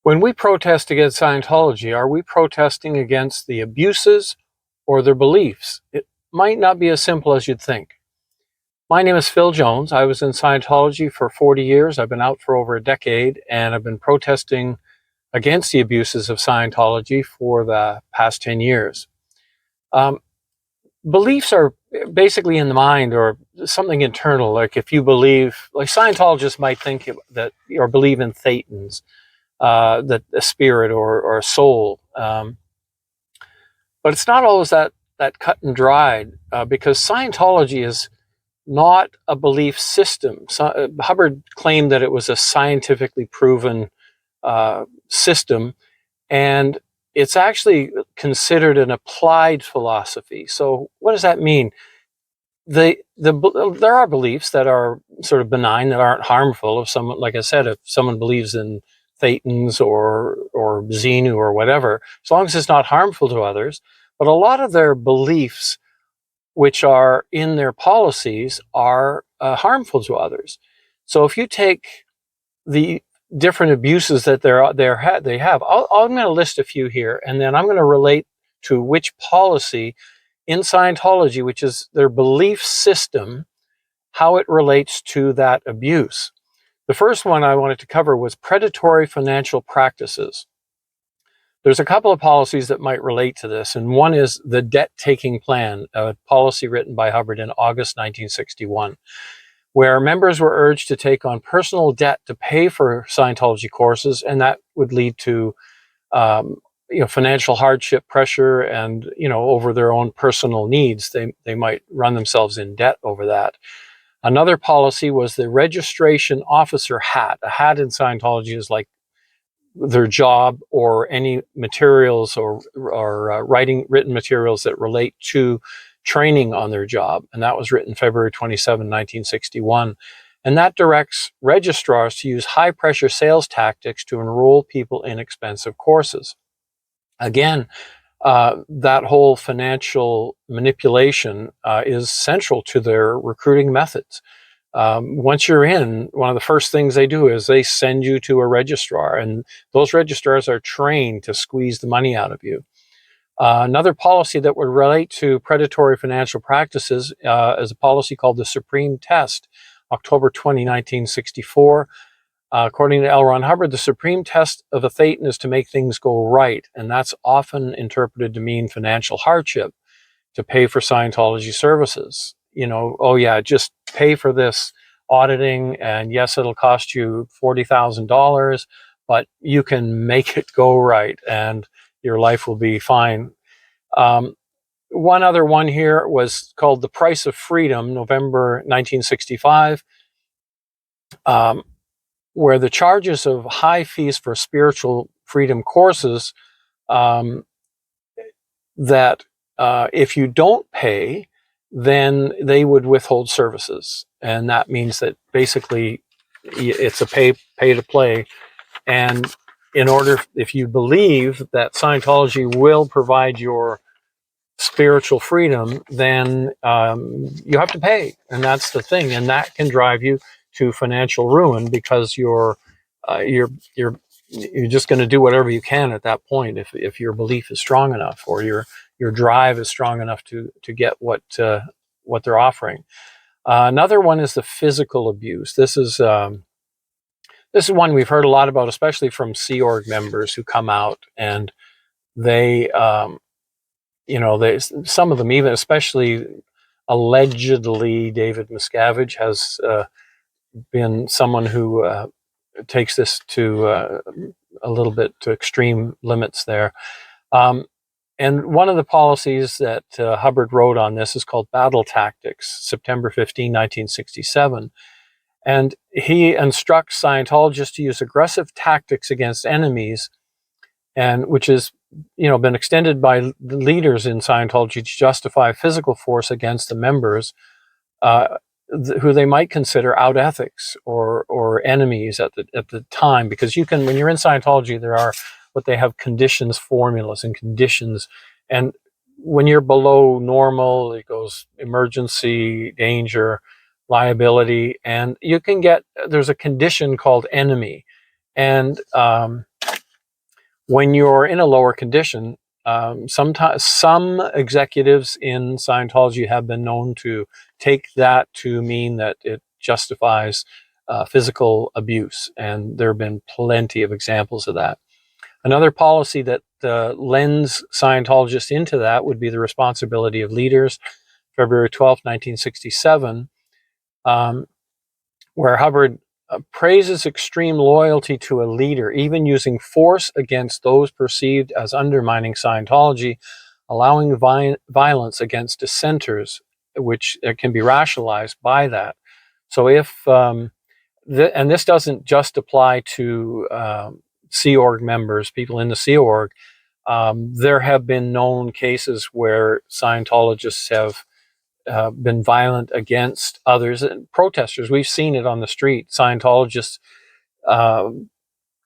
When we protest against Scientology, are we protesting against the abuses or their beliefs? It might not be as simple as you'd think. My name is Phil Jones. I was in Scientology for 40 years. I've been out for over a decade, and I've been protesting against the abuses of Scientology for the past 10 years. Beliefs are basically in the mind or something internal. Like if you believe, like Scientologists might think that or believe in thetans, that a spirit or a soul. But it's not always that cut and dried because Scientology is not a belief system. So, Hubbard claimed that it was a scientifically proven system, and it's actually considered an applied philosophy. So what does that mean? There are beliefs that are sort of benign, that aren't harmful. If someone, like I said, if someone believes in thetans or Xenu or whatever, as long as it's not harmful to others. But a lot of their beliefs, which are in their policies, are harmful to others. So if you take the different abuses that they have, I'm going to list a few here, and then I'm going to relate to which policy in Scientology, which is their belief system, how it relates to that abuse. The first one I wanted to cover was predatory financial practices. There's a couple of policies that might relate to this, and one is the debt-taking plan, a policy written by Hubbard in August 1961, where members were urged to take on personal debt to pay for Scientology courses, and that would lead to financial hardship, pressure, and over their own personal needs. They might run themselves in debt over that. Another policy was the registration officer hat. A hat in Scientology is like their job or any materials or written materials that relate to training on their job. And that was written February 27, 1961. And that directs registrars to use high pressure sales tactics to enroll people in expensive courses. Again, that whole financial manipulation is central to their recruiting methods. Once you're in, one of the first things they do is they send you to a registrar, and those registrars are trained to squeeze the money out of you. Another policy that would relate to predatory financial practices is a policy called the Supreme Test, October 20, 1964. According to L. Ron Hubbard, the supreme test of a thetan is to make things go right, and that's often interpreted to mean financial hardship, to pay for Scientology services. Oh yeah, just pay for this auditing, and yes, it'll cost you $40,000, but you can make it go right, and your life will be fine. One other one here was called The Price of Freedom, November 1965. Where the charges of high fees for spiritual freedom courses, that if you don't pay, then they would withhold services. And that means that basically it's a pay to play. And if you believe that Scientology will provide your spiritual freedom, then you have to pay. And that's the thing. And that can drive you to financial ruin, because you're just going to do whatever you can at that point if your belief is strong enough, or your drive is strong enough to get what they're offering. Another one is the physical abuse. This is one we've heard a lot about, especially from Sea Org members who come out, and they some of them, even especially allegedly David Miscavige has been someone who takes this to a little bit to extreme limits there. And one of the policies that Hubbard wrote on this is called Battle Tactics, September 15, 1967. And he instructs Scientologists to use aggressive tactics against enemies, and which has been extended by the leaders in Scientology to justify physical force against the members, who they might consider out ethics or enemies at the time. Because when you're in Scientology, there are what they have conditions, formulas and conditions, and when you're below normal, it goes emergency, danger, liability, and there's a condition called enemy, and When you're in a lower condition, sometimes some executives in Scientology have been known to take that to mean that it justifies physical abuse, and there have been plenty of examples of that. Another policy that lends Scientologists into that would be the responsibility of leaders, February 12, 1967, where Hubbard praises extreme loyalty to a leader, even using force against those perceived as undermining Scientology, allowing violence against dissenters, which can be rationalized by that. So if, and this doesn't just apply to Sea Org members, people in the Sea Org, there have been known cases where Scientologists have been violent against others and protesters. We've seen it on the street. Scientologists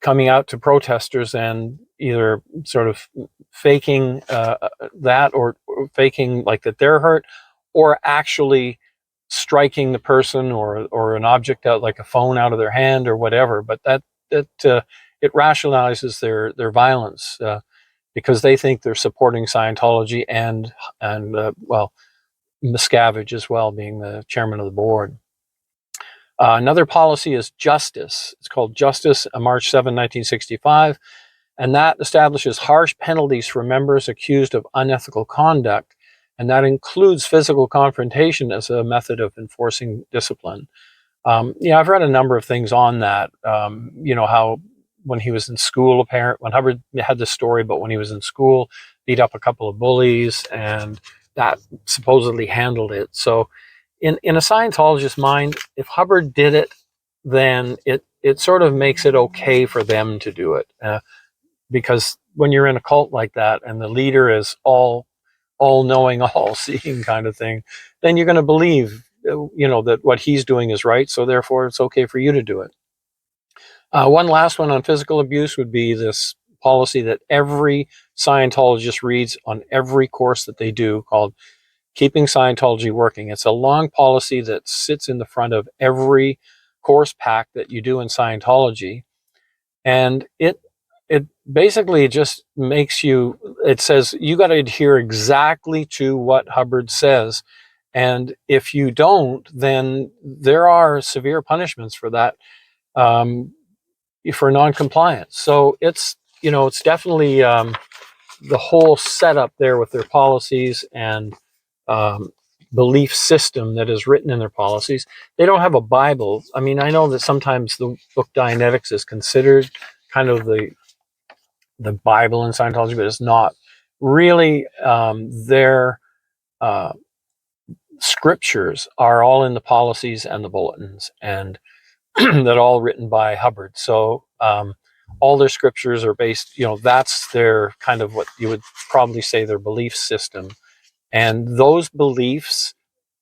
coming out to protesters and either sort of faking that or faking like that they're hurt, or actually striking the person or an object out, like a phone, out of their hand or whatever. But that it rationalizes their violence because they think they're supporting Scientology and well, Miscavige as well, being the chairman of the board. Another policy is justice. It's called Justice, March 7, 1965, and that establishes harsh penalties for members accused of unethical conduct, and that includes physical confrontation as a method of enforcing discipline. Yeah, I've read a number of things on that. You know, how when he was in school, when Hubbard had this story, but when he was in school, beat up a couple of bullies, and that supposedly handled it. So in a Scientologist's mind, if Hubbard did it, then it sort of makes it okay for them to do it. Because when you're in a cult like that and the leader is all knowing, all seeing kind of thing, then you're going to believe, you know, that what he's doing is right. So therefore it's okay for you to do it. One last one on physical abuse would be this policy that every Scientologist reads on every course that they do, called Keeping Scientology Working. It's a long policy that sits in the front of every course pack that you do in Scientology. And it basically just makes you, it says you got to adhere exactly to what Hubbard says. And if you don't, then there are severe punishments for that, for non-compliance. So it's, you know, it's definitely the whole setup there with their policies and belief system that is written in their policies. They don't have a Bible. I mean, I know that sometimes the book Dianetics is considered kind of the Bible in Scientology, but it's not really. Their scriptures are all in the policies and the bulletins, and that all written by Hubbard. So all their scriptures are based, you know, that's their kind of what you would probably say their belief system. And those beliefs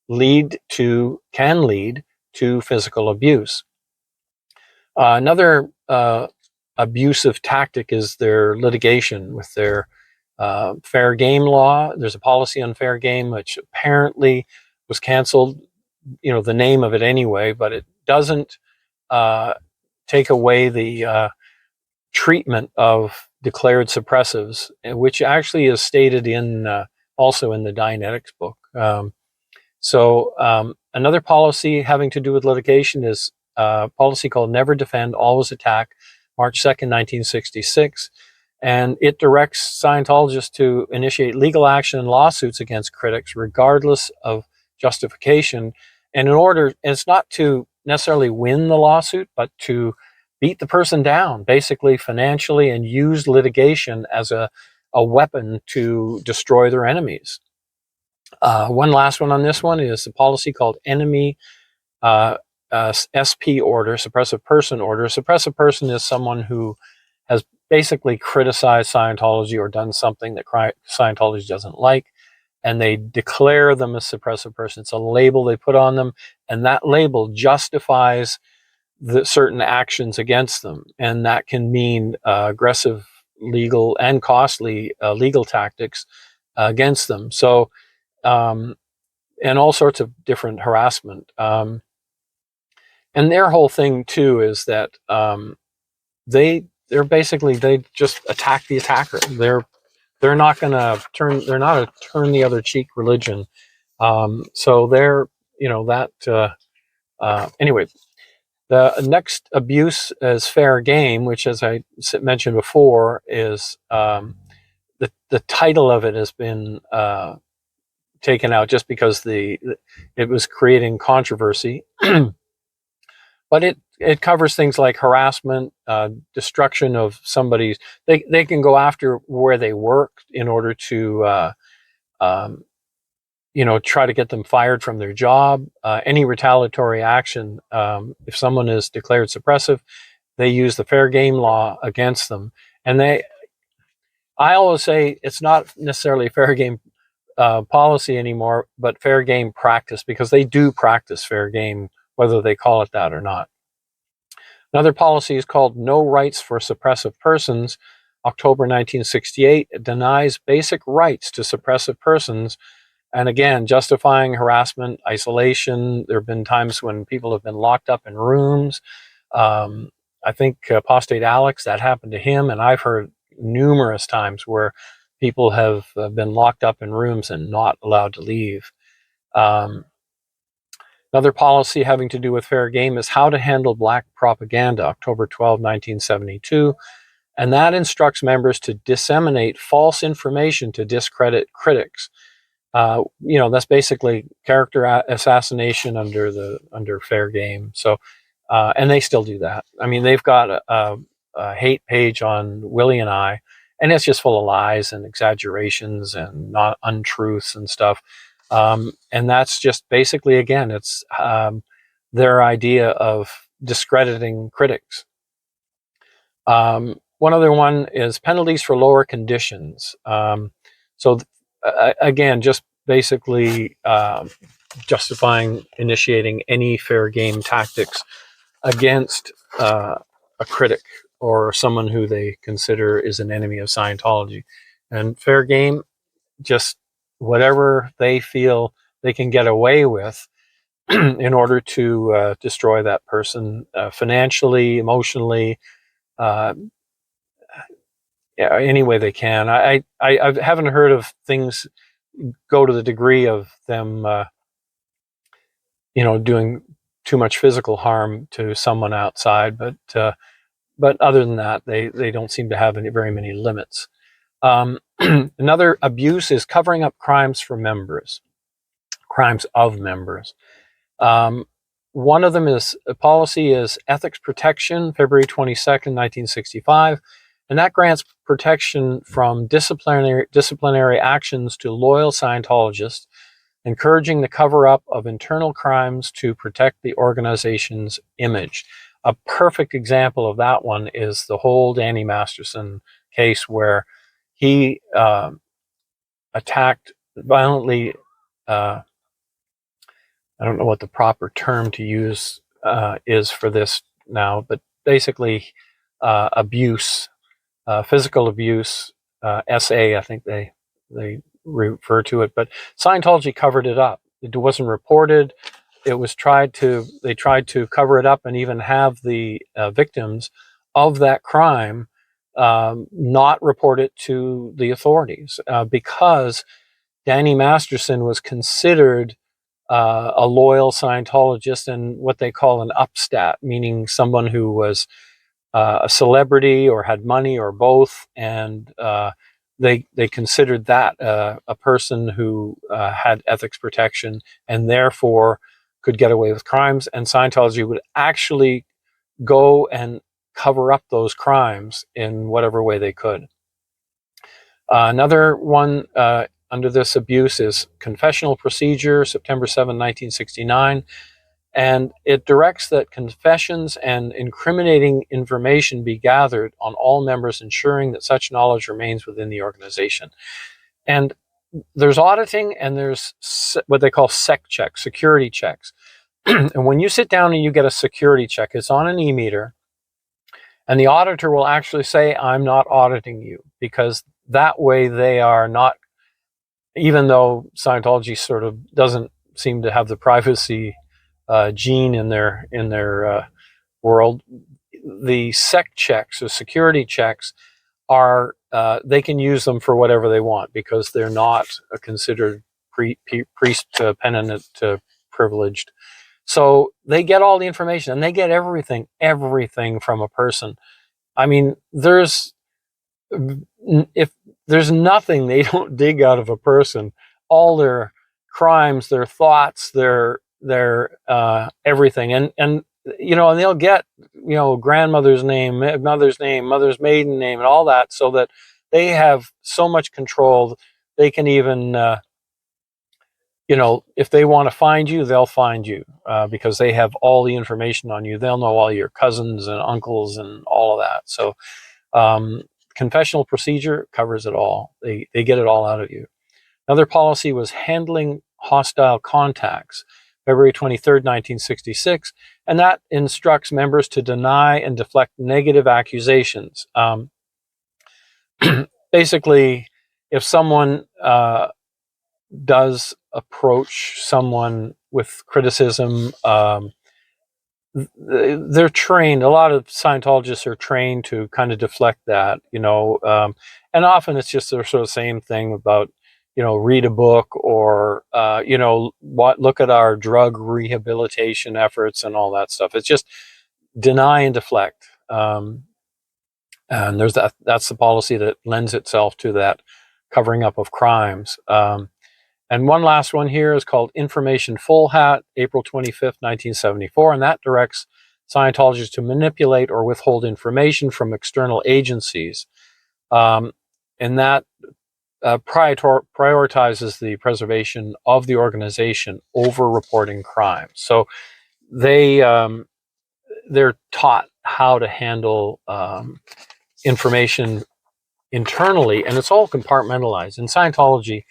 can lead to physical abuse. Another abusive tactic is their litigation with their fair game law. There's a policy on fair game which apparently was canceled, you know, the name of it anyway, but it doesn't take away the treatment of declared suppressives, which actually is stated in also in the Dianetics book. Another policy having to do with litigation is a policy called Never Defend, Always Attack, March 2nd, 1966. And it directs Scientologists to initiate legal action and lawsuits against critics, regardless of justification. And it's not to necessarily win the lawsuit, but to beat the person down, basically financially, and use litigation as a weapon to destroy their enemies. One last one on this one is a policy called Enemy SP Order, Suppressive Person Order. A suppressive person is someone who has basically criticized Scientology or done something that Scientology doesn't like, and they declare them a suppressive person. It's a label they put on them, and that label justifies the certain actions against them, and that can mean aggressive legal and costly legal tactics against them. So, and all sorts of different harassment. And their whole thing too is that they basically, they just attack the attacker. They're not going to turn. They're not a turn the other cheek religion. So they're, anyway. The next abuse is fair game, which, as I mentioned before, is the title of it has been taken out just because it was creating controversy. But it covers things like harassment, destruction of somebody's. They can go after where they work in order to try to get them fired from their job. Any retaliatory action, if someone is declared suppressive, they use the fair game law against them. And I always say it's not necessarily fair game policy anymore, but fair game practice, because they do practice fair game, whether they call it that or not. Another policy is called No Rights for Suppressive Persons. October 1968, it denies basic rights to suppressive persons. And again, justifying harassment, isolation. There have been times when people have been locked up in rooms. I think Apostate Alex, that happened to him. And I've heard numerous times where people have been locked up in rooms and not allowed to leave. Another policy having to do with fair game is How to Handle Black Propaganda, October 12, 1972. And that instructs members to disseminate false information to discredit critics. That's basically character assassination under fair game. So, and they still do that. I mean, they've got a hate page on Willie and I, and it's just full of lies and exaggerations and not untruths and stuff. And that's just basically, again, it's their idea of discrediting critics. One other one is penalties for lower conditions. Again, just basically justifying initiating any fair game tactics against a critic or someone who they consider is an enemy of Scientology. And fair game, just whatever they feel they can get away with in order to destroy that person financially, emotionally, any way they can. I haven't heard of things go to the degree of them, doing too much physical harm to someone outside. But other than that, they don't seem to have very many limits. Another abuse is covering up crimes of members. One of them is a policy is ethics protection, February 22nd, 1965. And that grants protection from disciplinary actions to loyal Scientologists, encouraging the cover-up of internal crimes to protect the organization's image. A perfect example of that one is the whole Danny Masterson case, where he attacked violently. I don't know what the proper term to use is for this now, but basically abuse. Physical abuse, SA, I think they refer to it, but Scientology covered it up. It wasn't reported. They tried to cover it up and even have the victims of that crime not report it to the authorities because Danny Masterson was considered a loyal Scientologist and what they call an upstat, meaning someone who was a celebrity or had money or both, and they considered that a person who had ethics protection and therefore could get away with crimes, and Scientology would actually go and cover up those crimes in whatever way they could. Another one under this abuse is confessional procedure, September 7, 1969. And it directs that confessions and incriminating information be gathered on all members, ensuring that such knowledge remains within the organization. And there's auditing and there's what they call SEC checks, security checks. And when you sit down and you get a security check, it's on an e-meter, and the auditor will actually say, I'm not auditing you, because that way they are not, even though Scientology sort of doesn't seem to have the privacy gene in their world, the sec checks or security checks are, they can use them for whatever they want because they're not considered priest penitent privileged. So they get all the information and they get everything from a person. I mean, if there's nothing they don't dig out of a person, all their crimes, their thoughts, their everything, and and they'll get grandmother's name, mother's maiden name, and all that, so that they have so much control. They can even if they want to find you, they'll find you because they have all the information on you. They'll know all your cousins and uncles and all of that. So confessional procedure covers it all. They get it all out of you. Another policy was handling hostile contacts, February 23rd, 1966, and that instructs members to deny and deflect negative accusations. Basically, if someone does approach someone with criticism, they're trained. A lot of Scientologists are trained to kind of deflect that, and often it's just the sort of same thing about, read a book or, look at our drug rehabilitation efforts and all that stuff. It's just deny and deflect. And there's that's the policy that lends itself to that covering up of crimes. And one last one here is called Information Full Hat, April 25th, 1974, and that directs Scientologists to manipulate or withhold information from external agencies. And that prioritizes the preservation of the organization over reporting crimes. So they're taught how to handle information internally, and it's all compartmentalized. In Scientology,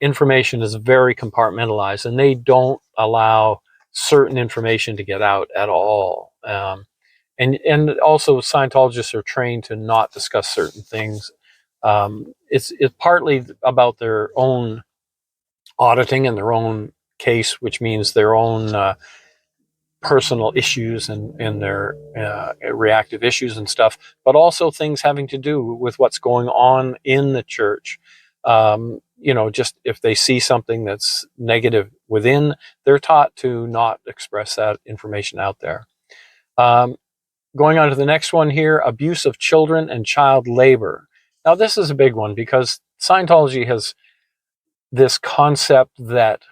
information is very compartmentalized, and they don't allow certain information to get out at all. And also Scientologists are trained to not discuss certain things. It's partly about their own auditing and their own case, which means their own personal issues and their reactive issues and stuff, but also things having to do with what's going on in the church. Just if they see something that's negative within, they're taught to not express that information out there. Going on to the next one here, abuse of children and child labor. Now, this is a big one because Scientology has this concept that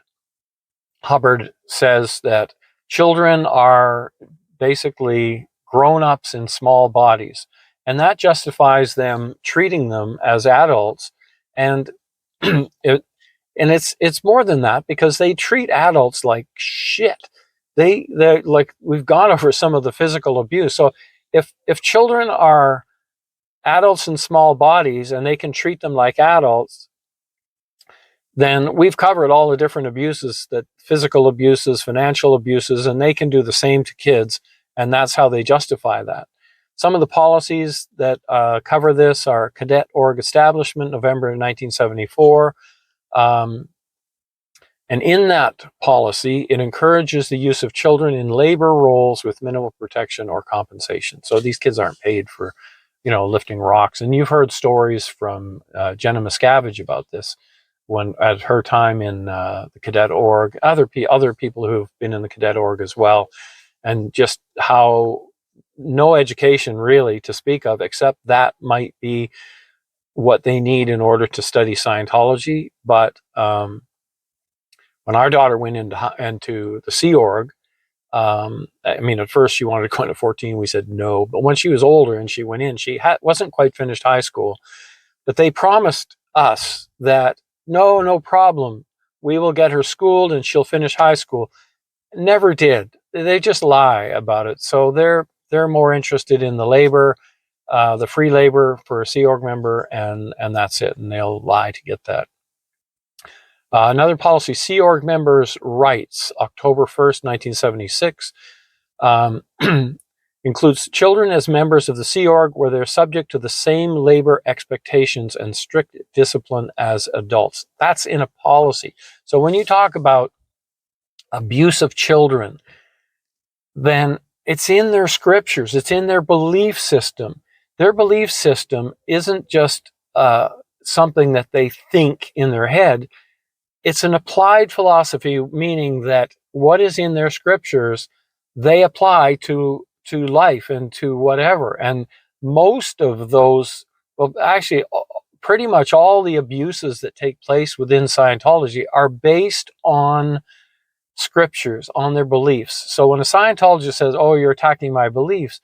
Hubbard says that children are basically grown-ups in small bodies, and that justifies them treating them as adults. And it's more than that, because they treat adults like shit. They're like, we've gone over some of the physical abuse. So if children are adults in small bodies and they can treat them like adults, then we've covered all the different abuses, that physical abuses, financial abuses, and they can do the same to kids, and that's how they justify that. Some of the policies that cover this are Cadet Org Establishment, November 1974. And in that policy, it encourages the use of children in labor roles with minimal protection or compensation. So these kids aren't paid for, lifting rocks. And you've heard stories from Jenna Miscavige about this, when at her time in the Cadet Org, other people who've been in the Cadet Org as well, and just how no education really to speak of, except that might be what they need in order to study Scientology. But when our daughter went into the Sea Org, at first she wanted to go in at 14. We said no. But when she was older and she went in, she wasn't quite finished high school. But they promised us that, no problem, we will get her schooled and she'll finish high school. Never did. They just lie about it. So they're more interested in the labor, the free labor for a Sea Org member, and that's it. And they'll lie to get that. Another policy, Sea Org members' rights, October 1st, 1976, includes children as members of the Sea Org where they're subject to the same labor expectations and strict discipline as adults. That's in a policy. So when you talk about abuse of children, then it's in their scriptures. It's in their belief system. Their belief system isn't just something that they think in their head. It's an applied philosophy, meaning that what is in their scriptures, they apply to life and to whatever. And most of those, well, actually, pretty much all the abuses that take place within Scientology are based on scriptures, on their beliefs. So when a Scientologist says, "Oh, you're attacking my beliefs,"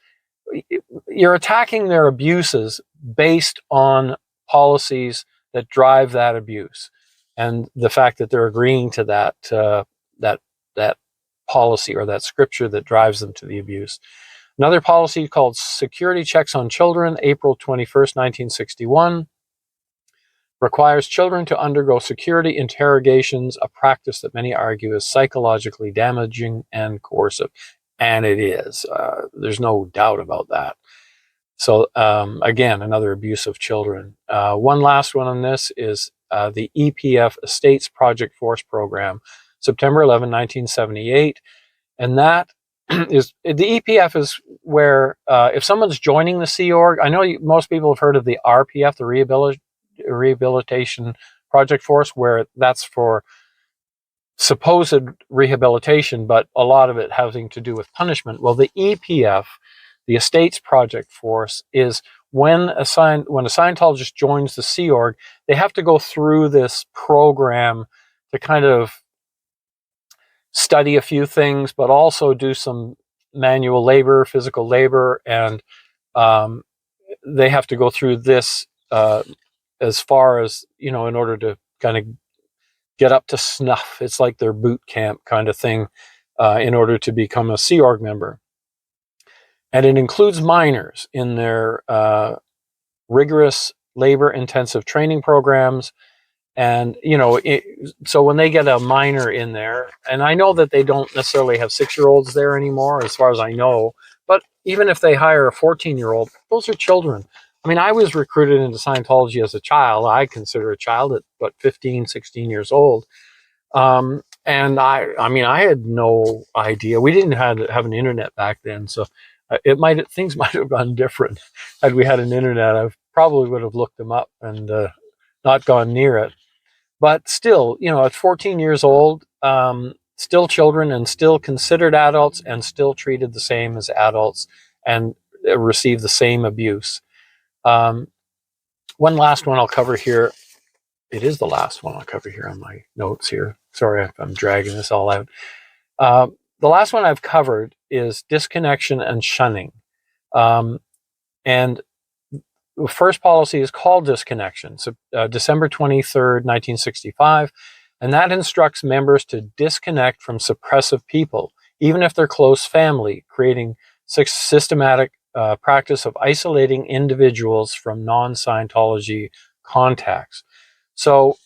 you're attacking their abuses based on policies that drive that abuse, and the fact that they're agreeing to that policy or that scripture that drives them to the abuse. Another policy called Security Checks on Children, April 21st, 1961, requires children to undergo security interrogations, a practice that many argue is psychologically damaging and coercive. And it is. There's no doubt about that. So again, another abuse of children. One last one on this is the EPF Estates Project Force Program, September 11, 1978. And that is, the EPF is where if someone's joining the Sea Org, I know most people have heard of the RPF, the Rehabilitation Project Force, where that's for supposed rehabilitation, but a lot of it having to do with punishment. Well, the EPF, the Estates Project Force, is when a Scientologist joins the Sea Org, they have to go through this program to kind of study a few things, but also do some manual labor, physical labor, and they have to go through this as far as, in order to kind of get up to snuff. It's like their boot camp kind of thing in order to become a Sea Org member. And it includes minors in their rigorous labor-intensive training programs. And, so when they get a minor in there, and I know that they don't necessarily have 6-year-olds there anymore, as far as I know, but even if they hire a 14-year-old, those are children. I mean, I was recruited into Scientology as a child. I consider a child at, 15, 16 years old. And I had no idea. We didn't have an internet back then, so things might have gone different. Had we had an internet, I probably would have looked them up and not gone near it. But still, at 14 years old, still children and still considered adults and still treated the same as adults and receive the same abuse. One last one I'll cover here. It is the last one I'll cover here on my notes here. Sorry if I'm dragging this all out. The last one I've covered is disconnection and shunning. And the first policy is called Disconnection, so, December 23rd, 1965, and that instructs members to disconnect from suppressive people, even if they're close family, creating systematic practice of isolating individuals from non-Scientology contacts. So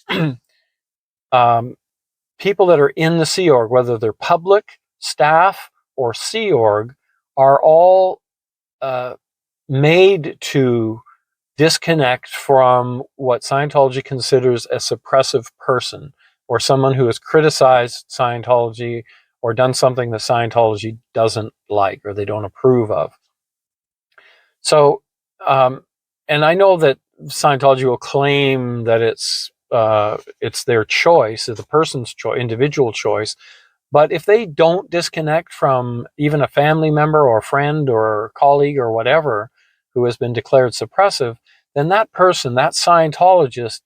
people that are in the Sea Org, whether they're public, staff, or Sea Org, are all made to disconnect from what Scientology considers a suppressive person, or someone who has criticized Scientology or done something that Scientology doesn't like or they don't approve of. So, and I know that Scientology will claim that it's their choice, it's the person's choice, individual choice. But if they don't disconnect from even a family member or friend or colleague or whatever who has been declared suppressive, then that person, that Scientologist,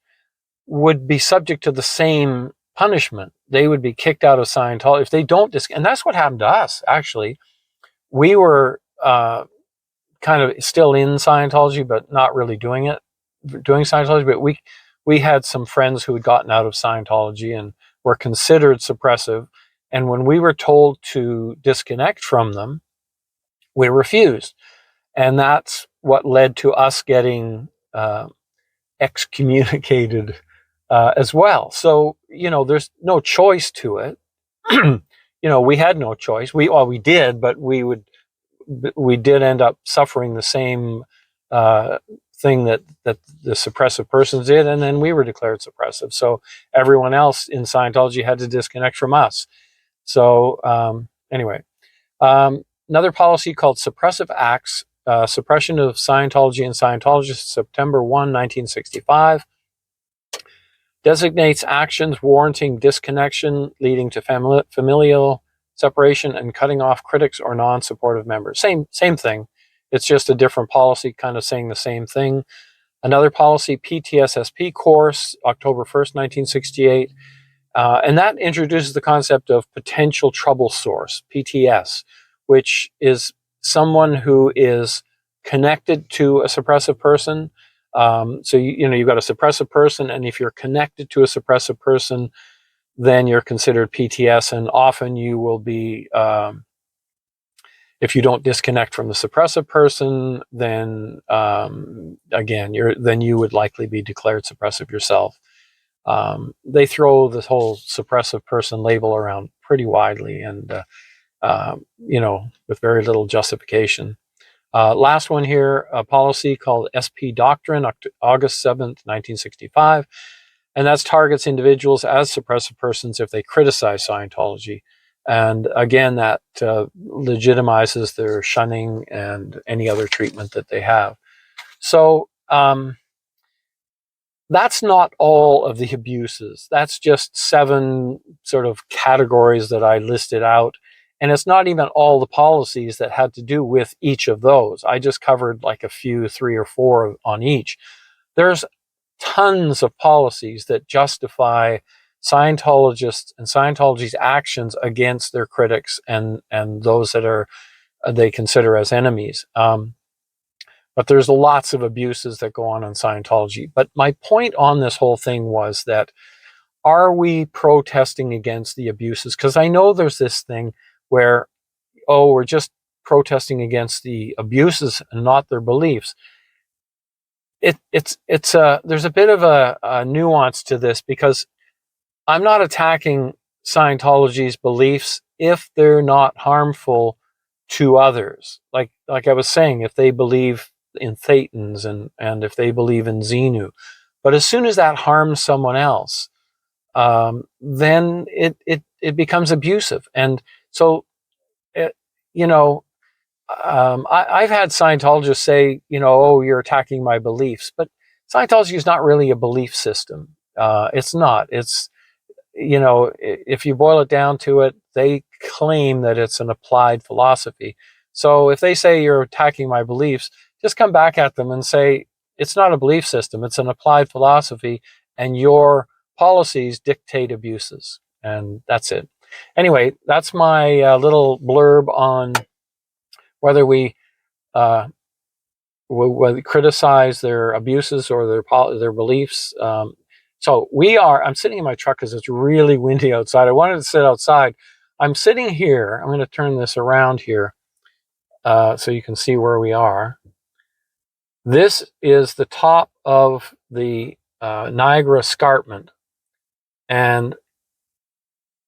would be subject to the same punishment. They would be kicked out of Scientology if they don't and that's what happened to us, actually. We were kind of still in Scientology, but not really doing Scientology. But we had some friends who had gotten out of Scientology and were considered suppressive. And when we were told to disconnect from them, we refused. And that's what led to us getting excommunicated as well. So, there's no choice to it. We had no choice. We did, but we did end up suffering the same thing that the suppressive persons did, and then we were declared suppressive. So everyone else in Scientology had to disconnect from us. So anyway, Another policy called Suppressive Acts, Suppression of Scientology and Scientologists, September 1, 1965, designates actions warranting disconnection, leading to familial separation and cutting off critics or non-supportive members. Same thing. It's just a different policy, kind of saying the same thing. Another policy, PTSSP course, October 1st, 1968. And that introduces the concept of potential trouble source, PTS, which is someone who is connected to a suppressive person. So you've got a suppressive person, and if you're connected to a suppressive person, then you're considered PTS, and often you will be, if you don't disconnect from the suppressive person, then again, then you would likely be declared suppressive yourself. They throw this whole suppressive person label around pretty widely, and with very little justification. Last one here, a policy called SP Doctrine, August 7th, 1965, and that targets individuals as suppressive persons if they criticize Scientology. And again, that legitimizes their shunning and any other treatment that they have. So that's not all of the abuses. That's just 7 sort of categories that I listed out. And it's not even all the policies that had to do with each of those. I just covered like a few, 3 or 4 on each. There's tons of policies that justify Scientologists and Scientology's actions against their critics and those that they consider as enemies. But there's lots of abuses that go on in Scientology. But my point on this whole thing was that, are we protesting against the abuses? Because I know there's this thing where, we're just protesting against the abuses and not their beliefs. There's a bit of a nuance to this, because I'm not attacking Scientology's beliefs if they're not harmful to others. Like I was saying, if they believe in Thetans and if they believe in Xenu. But as soon as that harms someone else, then it becomes abusive. And so, I've had Scientologists say, you're attacking my beliefs. But Scientology is not really a belief system. It's not. It's, if you boil it down to it, they claim that it's an applied philosophy. So if they say you're attacking my beliefs, just come back at them and say, it's not a belief system, it's an applied philosophy, and your policies dictate abuses. And that's it. Anyway, that's my little blurb on whether we criticize their abuses or their beliefs. So I'm sitting in my truck because it's really windy outside. I wanted to sit outside. I'm sitting here. I'm going to turn this around here so you can see where we are. This is the top of the Niagara Escarpment. And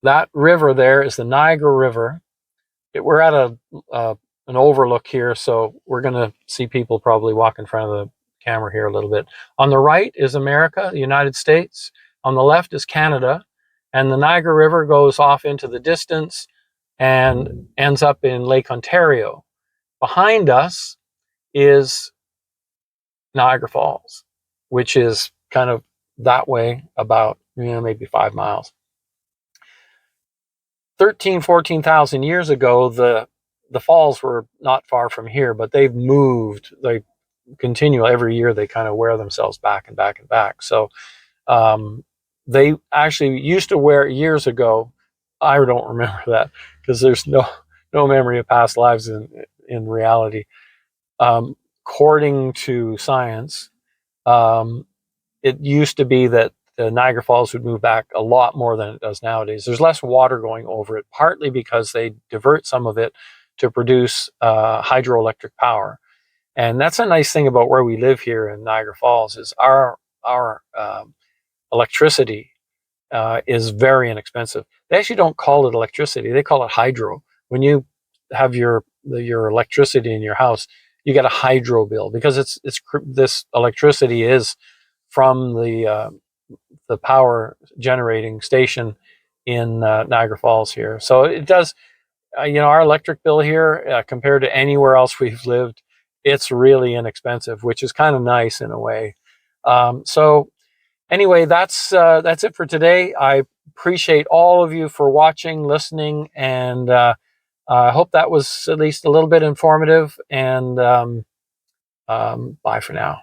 that river there is the Niagara River. We're at an overlook here, so we're going to see people probably walk in front of the camera here a little bit. On the right is America, the United States. On the left is Canada. And the Niagara River goes off into the distance and ends up in Lake Ontario. Behind us is Niagara Falls, which is kind of that way, about maybe 5 miles. 14,000 years ago, the falls were not far from here, but they've moved. They continue every year. They kind of wear themselves back and back and back. So they actually used to wear years ago. I don't remember that because there's no memory of past lives in reality. According to science, it used to be that the Niagara Falls would move back a lot more than it does nowadays. There's less water going over it, partly because they divert some of it to produce hydroelectric power. And that's a nice thing about where we live here in Niagara Falls is our electricity is very inexpensive. They actually don't call it electricity; they call it hydro. When you have your electricity in your house, you get a hydro bill because this electricity is from the power generating station in Niagara Falls here. So it does. you know, our electric bill here compared to anywhere else we've lived, it's really inexpensive, which is kind of nice in a way. So anyway, that's it for today. I appreciate all of you for watching, listening, and I hope that was at least a little bit informative. And bye for now.